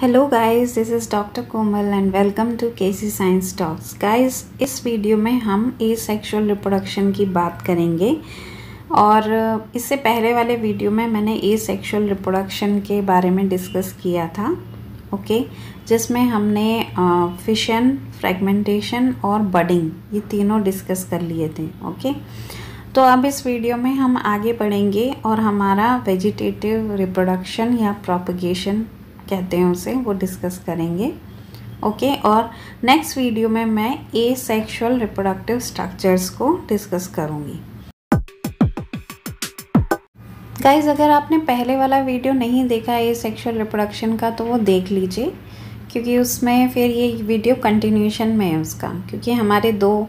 Hello guys, this is doctor Komal and welcome to KC science talks. Guys, इस video में हम asexual reproduction की बात करेंगे और इससे पहले वाले वीडियो में मैंने एसेक्सुअल रिप्रोडक्शन के बारे में डिस्कस किया था, ओके, जिसमें हमने फिशन, फ्रेगमेंटेशन और बडिंग ये तीनों डिस्कस कर लिए थे, ओके। तो अब इस वीडियो में हम आगे बढ़ेंगे और हमारा वेजिटेटिव रिप्रोडक्शन या प्रोपगेशन कहते हैं उसे, वो डिस्कस करेंगे, ओके। और नेक्स्ट वीडियो में मैं एसेक्सुअल रिप्रोडक्टिव स्ट्रक्चर्स को डिस्कस करूँगी। गाइज, अगर आपने पहले वाला वीडियो नहीं देखा एसेक्सुअल रिप्रोडक्शन का तो वो देख लीजिए, क्योंकि उसमें फिर ये वीडियो कंटिन्यूएशन में है उसका, क्योंकि हमारे दो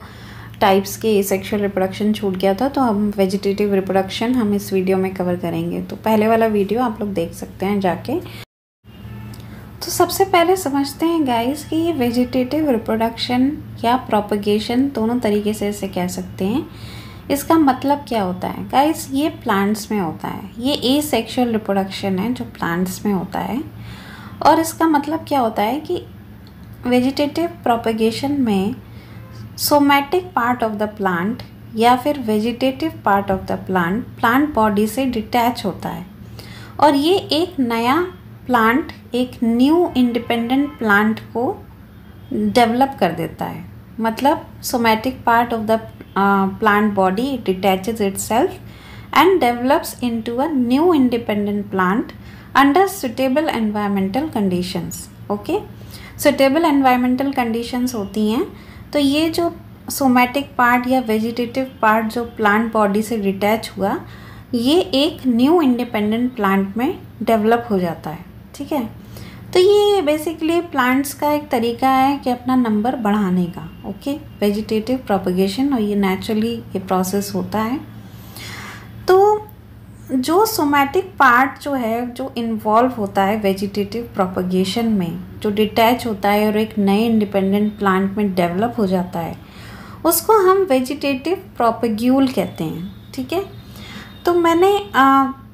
टाइप्स के एसेक्सुअल रिप्रोडक्शन छूट गया था, तो हम वेजिटेटिव रिप्रोडक्शन हम इस वीडियो में कवर करेंगे। तो पहले वाला वीडियो आप लोग देख सकते हैं जाके। तो सबसे पहले समझते हैं गाइस कि ये वेजिटेटिव रिप्रोडक्शन या प्रोपगेशन दोनों तरीके से इसे कह सकते हैं। इसका मतलब क्या होता है गाइस? ये प्लांट्स में होता है, ये एसेक्सुअल रिप्रोडक्शन है जो प्लांट्स में होता है। और इसका मतलब क्या होता है कि वेजिटेटिव प्रोपगेशन में somatic part of the plant या फिर vegetative part of the plant body से डिटैच होता है और ये एक नया प्लांट, एक न्यू इंडिपेंडेंट प्लांट को डेवलप कर देता है। मतलब somatic part of the plant body detaches itself and develops into a new independent plant under suitable environmental conditions, okay. Suitable environmental conditions होती हैं तो ये जो सोमैटिक पार्ट या वेजिटेटिव पार्ट जो प्लांट बॉडी से डिटैच हुआ, ये एक न्यू इंडिपेंडेंट प्लांट में डेवलप हो जाता है, ठीक है। तो ये बेसिकली प्लांट्स का एक तरीका है कि अपना नंबर बढ़ाने का, ओके, वेजिटेटिव प्रोपगेशन, और ये नेचुरली ये प्रोसेस होता है। तो जो सोमैटिक पार्ट जो है जो इन्वॉल्व होता है वेजिटेटिव प्रोपगेशन में, जो डिटैच होता है और एक नए इंडिपेंडेंट प्लांट में डेवलप हो जाता है, उसको हम वेजिटेटिव प्रोपग्यूल कहते हैं, ठीक है। तो मैंने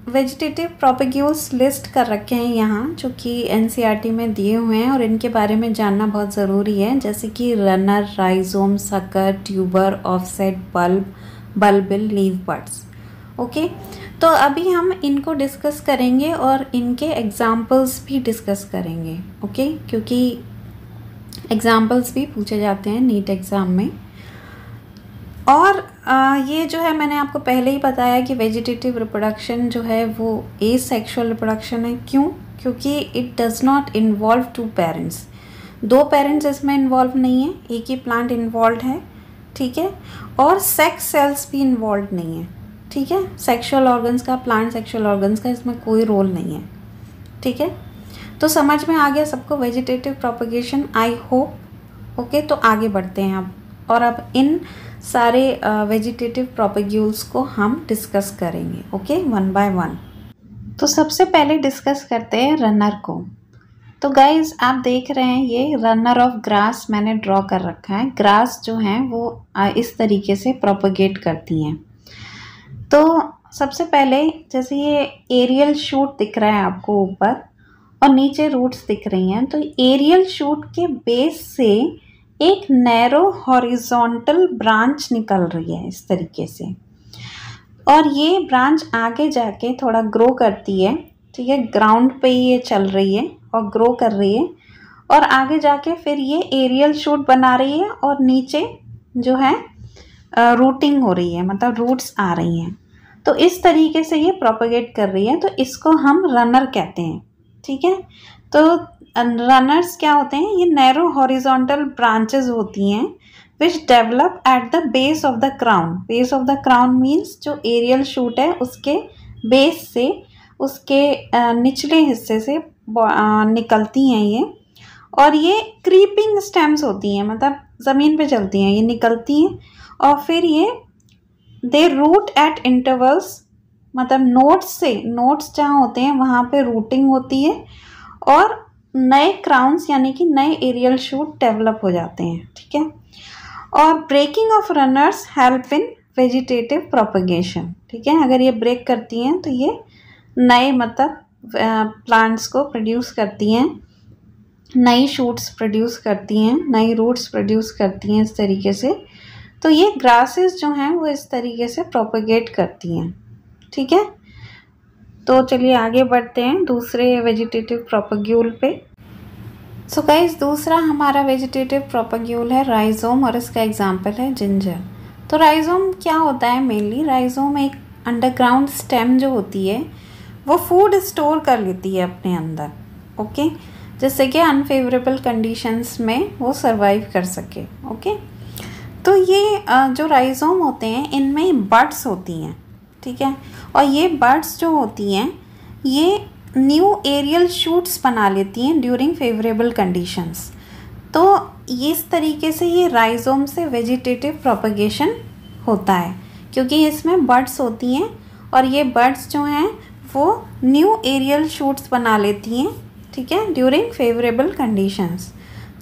वेजिटेटिव प्रोपग्यूल्स लिस्ट कर रखे हैं यहाँ, जो कि एनसीईआरटी में दिए हुए हैं और इनके बारे में जानना बहुत ज़रूरी है, जैसे कि runner, rhizome, sucker, tuber, offset, bulb, bulbil, leave buds, okay. तो अभी हम इनको डिस्कस करेंगे और इनके एग्जाम्पल्स भी डिस्कस करेंगे, ओके, क्योंकि एग्जाम्पल्स भी पूछे जाते हैं नीट एग्ज़ाम में। और ये जो है मैंने आपको पहले ही बताया कि वेजिटेटिव रिप्रोडक्शन जो है वो एसेक्सुअल रिप्रोडक्शन है। क्यों? क्योंकि it does not involve two parents, दो पेरेंट्स इसमें इन्वॉल्व नहीं है, एक ही प्लांट इन्वॉल्व है, ठीक है। और सेक्स सेल्स भी इन्वॉल्व नहीं है, ठीक है। सेक्सुअल ऑर्गन्स का, प्लांट सेक्सुअल ऑर्गन्स का इसमें कोई रोल नहीं है, ठीक है। तो समझ में आ गया सबको vegetative propagation, I hope, okay. तो आगे बढ़ते हैं अब, और अब इन सारे वेजिटेटिव प्रोपग्यूल्स को हम डिस्कस करेंगे, ओके, वन बाय वन। तो सबसे पहले डिस्कस करते हैं रनर को। तो गाइज, आप देख रहे हैं ये रनर ऑफ ग्रास मैंने ड्रॉ कर रखा है। ग्रास जो हैं वो इस तरीके से प्रोपगेट करती हैं। तो सबसे पहले जैसे ये एरियल शूट दिख रहा है आपको ऊपर और नीचे रूट्स दिख रही हैं, तो एरियल शूट के बेस से एक नैरो हॉरिजॉन्टल ब्रांच निकल रही है इस तरीके से, और ये ब्रांच आगे जाके थोड़ा ग्रो करती है, ठीक है। ग्राउंड पे ये चल रही है और ग्रो कर रही है, और आगे जाके फिर ये एरियल शूट बना रही है और नीचे जो है रूटिंग हो रही है, मतलब रूट्स आ रही हैं। तो इस तरीके से ये प्रोपगेट कर रही है, तो इसको हम रनर कहते हैं, ठीक है। तो रनर्स क्या होते हैं? ये नैरो हॉरिजॉन्टल ब्रांचेस होती हैं which develop at the base of the crown. Base of the crown means जो एरियल शूट है उसके बेस से, उसके निचले हिस्से से निकलती हैं ये, और ये क्रीपिंग स्टेम्स होती हैं, मतलब ज़मीन पे चलती हैं, ये निकलती हैं और फिर ये दे रूट एट इंटरवल्स, मतलब नोड्स जहाँ होते हैं वहाँ पे रूटिंग होती है और नए क्राउन्स यानी कि नए एरियल शूट डेवलप हो जाते हैं, ठीक है। और breaking of runners help in vegetative propagation, ठीक है। अगर ये ब्रेक करती हैं तो ये नए मतलब प्लांट्स को प्रोड्यूस करती हैं नई शूट्स प्रोड्यूस करती हैं, नई रूट्स प्रोड्यूस करती हैं इस तरीके से। तो ये ग्रासेस जो हैं वो इस तरीके से प्रोपेगेट करती हैं, ठीक है। तो चलिए आगे बढ़ते हैं दूसरे वेजिटेटिव प्रोपेग्यूल पे। सो गाइस, दूसरा हमारा वेजिटेटिव प्रोपेग्यूल है राइजोम और इसका एग्जाम्पल है जिंजर। तो राइजोम क्या होता है? मेनली राइजोम एक अंडरग्राउंड स्टेम जो होती है वो फूड स्टोर कर लेती है अपने अंदर, ओके, जिससे कि अनफेवरेबल कंडीशंस में वो सरवाइव कर सके, ओके। तो ये जो राइजोम होते हैं इनमें बड्स होती हैं, ठीक है, और ये बड्स जो होती हैं ये न्यू एरियल शूट्स बना लेती हैं ड्यूरिंग फेवरेबल कंडीशंस। तो इस तरीके से ये राइजोम से वेजिटेटिव प्रोपगेशन होता है, क्योंकि इसमें बड्स होती हैं और ये बड्स जो हैं वो न्यू एरियल शूट्स बना लेती हैं, ठीक है, ड्यूरिंग फेवरेबल कंडीशंस।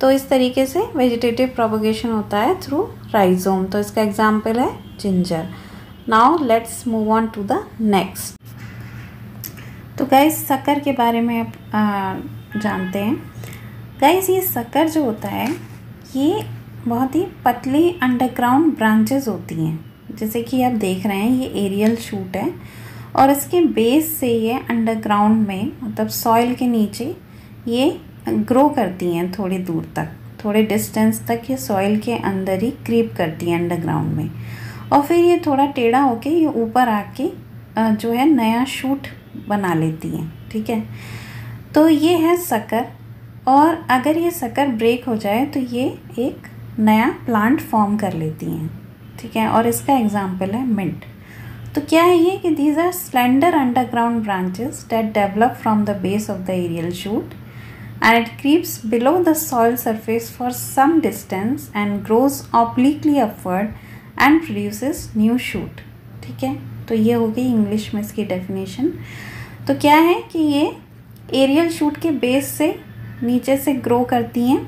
तो इस तरीके से वेजिटेटिव प्रोपगेशन होता है थ्रू राइजोम। तो इसका एग्जाम्पल है ginger. Now let's move on to the next. तो गाइस, शक्कर के बारे में आप जानते हैं। गाइस, ये शक्कर जो होता है ये बहुत ही पतली अंडरग्राउंड ब्रांचेस होती हैं, जैसे कि आप देख रहे हैं ये एरियल शूट है और इसके बेस से ये अंडरग्राउंड में मतलब सॉइल के नीचे ये ग्रो करती हैं थोड़ी दूर तक, थोड़े डिस्टेंस तक ये सॉइल के अंदर ही क्रीप करती हैं अंडरग्राउंड में, और फिर ये थोड़ा टेढ़ा होके ये ऊपर आके जो है नया शूट बना लेती हैं, ठीक है। तो ये है शक्कर, और अगर ये शक्कर ब्रेक हो जाए तो ये एक नया प्लांट फॉर्म कर लेती हैं, ठीक है, और इसका एग्जाम्पल है मिंट। तो क्या है ये कि these are slender underground branches that develop from the base of the aerial shoot and it creeps below the soil surface for some distance and grows obliquely upward and produces new shoot, ठीक है। तो ये हो गई English में इसकी definition. तो क्या है कि ये एरियल शूट के बेस से नीचे से ग्रो करती हैं,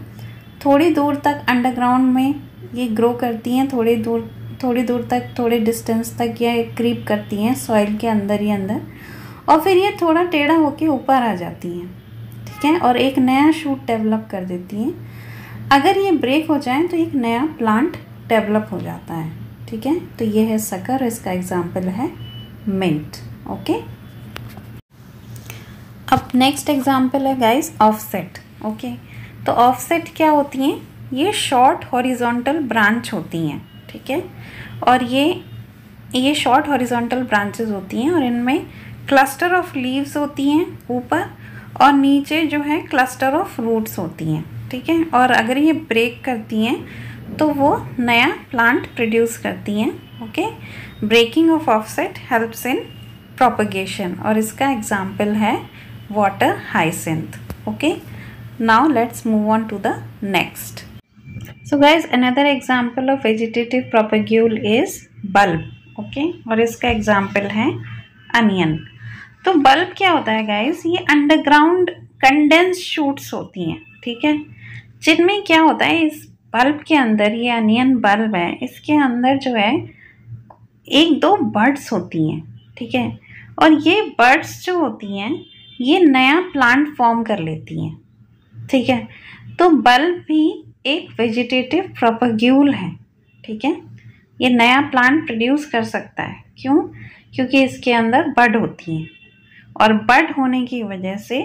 थोड़ी दूर तक अंडरग्राउंड में ये ग्रो करती हैं, थोड़ी दूर तक, थोड़े डिस्टेंस तक ये क्रीप करती हैं सॉइल के अंदर ही अंदर, और फिर ये थोड़ा टेढ़ा होके ऊपर आ जाती हैं, ठीक है, और एक नया शूट डेवलप कर देती हैं। अगर ये ब्रेक हो जाए तो एक नया प्लांट डेवलप हो जाता है, ठीक है। तो ये है शक्कर, इसका एग्जाम्पल है मिंट, ओके। अब नेक्स्ट एग्जाम्पल है गाइस ऑफसेट, ओके। तो ऑफसेट क्या होती हैं? ये शॉर्ट हॉरिजॉन्टल ब्रांच होती हैं, ठीक है, और ये शॉर्ट हॉरिजॉन्टल ब्रांचेस होती हैं और इनमें क्लस्टर ऑफ लीव्स होती हैं ऊपर, और नीचे जो है क्लस्टर ऑफ रूट्स होती हैं, ठीक है। और अगर ये ब्रेक करती हैं तो वो नया प्लांट प्रोड्यूस करती हैं, okay. Breaking of offset helps in propagation, और इसका एग्जाम्पल है water hyacinth, okay. Now let's move on to the next. So guys, another example of vegetative propagule is bulb, okay, और इसका एग्जाम्पल है onion. तो bulb क्या होता है गाइस? ये अंडरग्राउंड कंडेंस शूट्स होती हैं, ठीक है, जिनमें क्या होता है इस बल्ब के अंदर, ये अनियन बल्ब है, इसके अंदर जो है एक दो बड्स होती हैं, ठीक है, और ये बड्स जो होती हैं ये नया प्लांट फॉर्म कर लेती हैं, ठीक है। तो बल्ब भी एक वेजिटेटिव प्रोपग्यूल है, ठीक है, ये नया प्लांट प्रोड्यूस कर सकता है। क्यों? क्योंकि इसके अंदर बड होती हैं, और बड होने की वजह से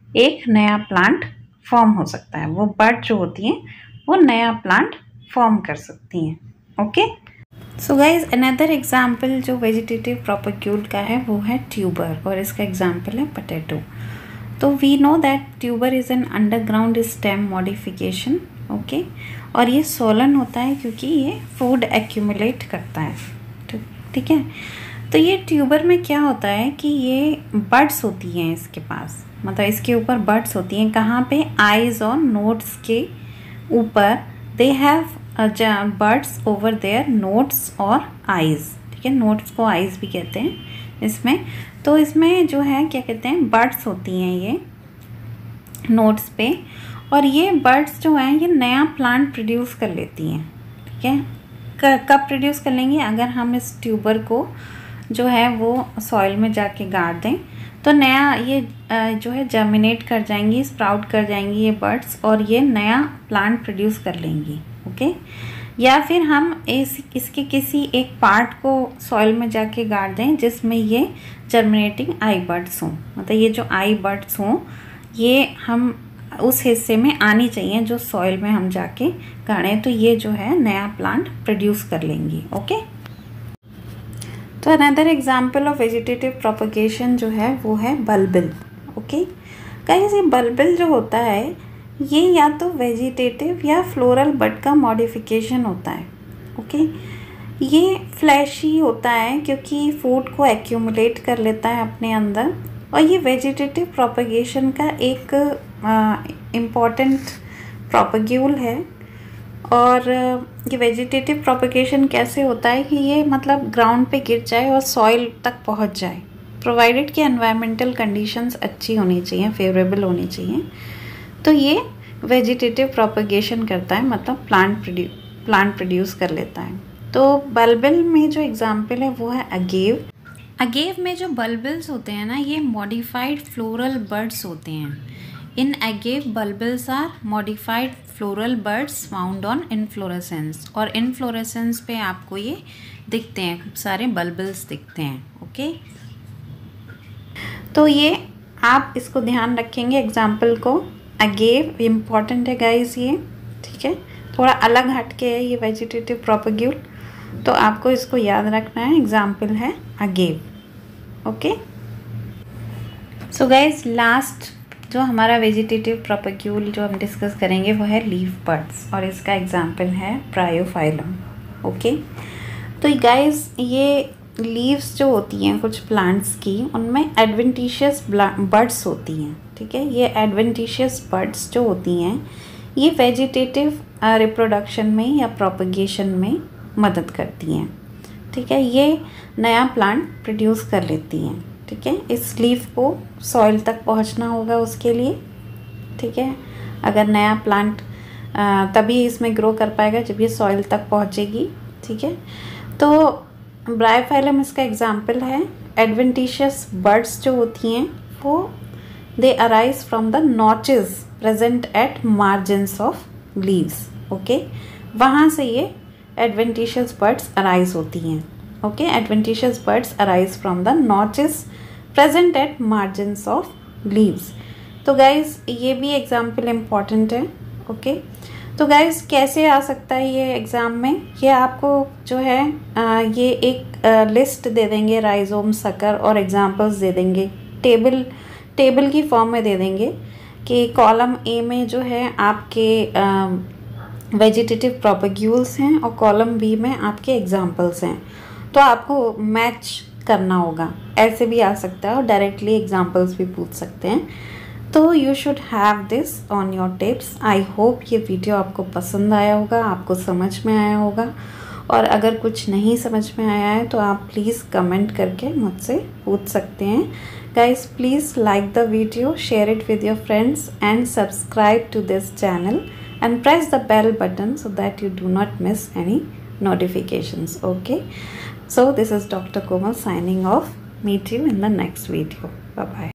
एक नया प्लांट फॉर्म हो सकता है। वो बड जो होती हैं वो नया प्लांट फॉर्म कर सकती हैं, ओके। सो गाइज, अनदर एग्जाम्पल जो वेजिटेटिव प्रोपग्यूल का है वो है ट्यूबर, और इसका एग्जाम्पल है पोटैटो। तो we know that tuber is an underground stem modification, okay, और ये सोलन होता है क्योंकि ये फूड एक्यूमुलेट करता है, ठीक है। तो ये ट्यूबर में क्या होता है कि ये बड्स होती हैं इसके पास, मतलब इसके ऊपर बड्स होती हैं। कहाँ पे? आइज और नोट्स के ऊपर they have buds over there notes और आइज, ठीक है, नोट्स को आइज भी कहते हैं इसमें। तो इसमें जो है क्या कहते हैं, बड्स होती हैं ये नोट्स पे, और ये बड्स जो हैं ये नया प्लांट प्रोड्यूस कर लेती हैं, ठीक है। कब प्रोड्यूस कर लेंगी? अगर हम इस ट्यूबर को जो है वो सॉइल में जाके गाड़ दें तो नया ये जो है जर्मिनेट कर जाएंगी, स्प्राउट कर जाएंगी ये बर्ड्स, और ये नया प्लांट प्रोड्यूस कर लेंगी। ओके, या फिर हम इसके किसी एक पार्ट को सॉइल में जाके गाड़ दें जिसमें ये जर्मिनेटिंग आई बर्ड्स हों, मतलब ये जो आई बर्ड्स हों ये हम उस हिस्से में आनी चाहिए जो सॉइल में हम जाके गाड़ें, तो ये जो है नया प्लांट प्रोड्यूस कर लेंगी। ओके, तो another example of vegetative propagation जो है वो है बल्बिल। ओके गाइस, ये बल्बिल जो होता है ये या तो वेजिटेटिव या फ्लोरल बड का मॉडिफिकेशन होता है। ओके, ये फ्लैशी होता है क्योंकि फूड को एक्यूमुलेट कर लेता है अपने अंदर, और ये वेजिटेटिव प्रोपगेशन का एक इम्पॉर्टेंट प्रोपग्यूल है। और ये वेजिटेटिव प्रोपगेशन कैसे होता है कि ये मतलब ग्राउंड पे गिर जाए और सॉइल तक पहुंच जाए, प्रोवाइडेड कि एनवायरमेंटल कंडीशंस अच्छी होनी चाहिए, फेवरेबल होनी चाहिए, तो ये वेजिटेटिव प्रोपगेशन करता है, मतलब प्लांट प्रोड्यूस कर लेता है। तो बल्बिल में जो एग्जाम्पल है वो है अगेव। अगेव में जो बल्बिल्स होते हैं ना, ये मॉडिफाइड फ्लोरल बर्ड्स होते हैं। In Agave bulbils are modified floral buds found on inflorescence, और इनफ्लोरेसेंस पे आपको ये दिखते हैं, खूब सारे बल्बिल्स दिखते हैं। ओके, तो ये आप इसको ध्यान रखेंगे एग्जाम्पल को। अगेव इम्पॉर्टेंट है गाइस ये, ठीक है, थोड़ा अलग हटके है ये वेजिटेटिव प्रोपग्यूल, तो आपको इसको याद रखना है। एग्जाम्पल है agave. Okay, so guys last जो हमारा वेजिटेटिव प्रोपग्यूल जो हम डिस्कस करेंगे वो है लीफ बर्ड्स, और इसका एग्जाम्पल है ब्रायोफाइलम। ओके, तो गाइस ये लीव्स जो होती हैं कुछ प्लांट्स की, उनमें एडवेंटिशियस बर्ड्स होती हैं। ठीक है, ये एडवेंटिशियस बर्ड्स जो होती हैं ये वेजिटेटिव रिप्रोडक्शन में या प्रोपगेशन में मदद करती हैं। ठीक है, ये नया प्लांट प्रोड्यूस कर लेती हैं। ठीक है, इस लीफ को सॉइल तक पहुंचना होगा उसके लिए। ठीक है, अगर नया प्लांट तभी इसमें ग्रो कर पाएगा जब ये सॉइल तक पहुंचेगी। ठीक है, तो ब्रायोफाइलम इसका एग्जाम्पल है। एडवेंटिशियस बर्ड्स जो होती हैं वो दे arise from the notches present at margins of leaves. Okay, वहाँ से ये एडवेंटिशियस बर्ड्स अराइज होती हैं। Okay, adventitious birds arise from the notches present at margins of leaves. तो गाइज ये भी एग्जाम्पल इम्पॉर्टेंट है। ओके, तो गाइज कैसे आ सकता है ये एग्ज़ाम में, ये आपको जो है ये एक लिस्ट दे देंगे, राइजोम, सकर और एग्जाम्पल्स दे देंगे, टेबल की फॉर्म में दे देंगे कि कॉलम ए में जो है आपके वेजिटेटिव प्रोपग्यूल्स हैं और कॉलम बी में आपके एग्जाम्पल्स हैं, तो आपको मैच करना होगा। ऐसे भी आ सकता है और डायरेक्टली एग्जाम्पल्स भी पूछ सकते हैं। तो you should have this on your tips. I hope ये वीडियो आपको पसंद आया होगा, आपको समझ में आया होगा, और अगर कुछ नहीं समझ में आया है तो आप प्लीज़ कमेंट करके मुझसे पूछ सकते हैं। Guys please like the video, share it with your friends and subscribe to this channel and press the bell button so that you do not miss any notifications. Okay, so this is Dr. Komal signing off. Meet you in the next video. Bye bye.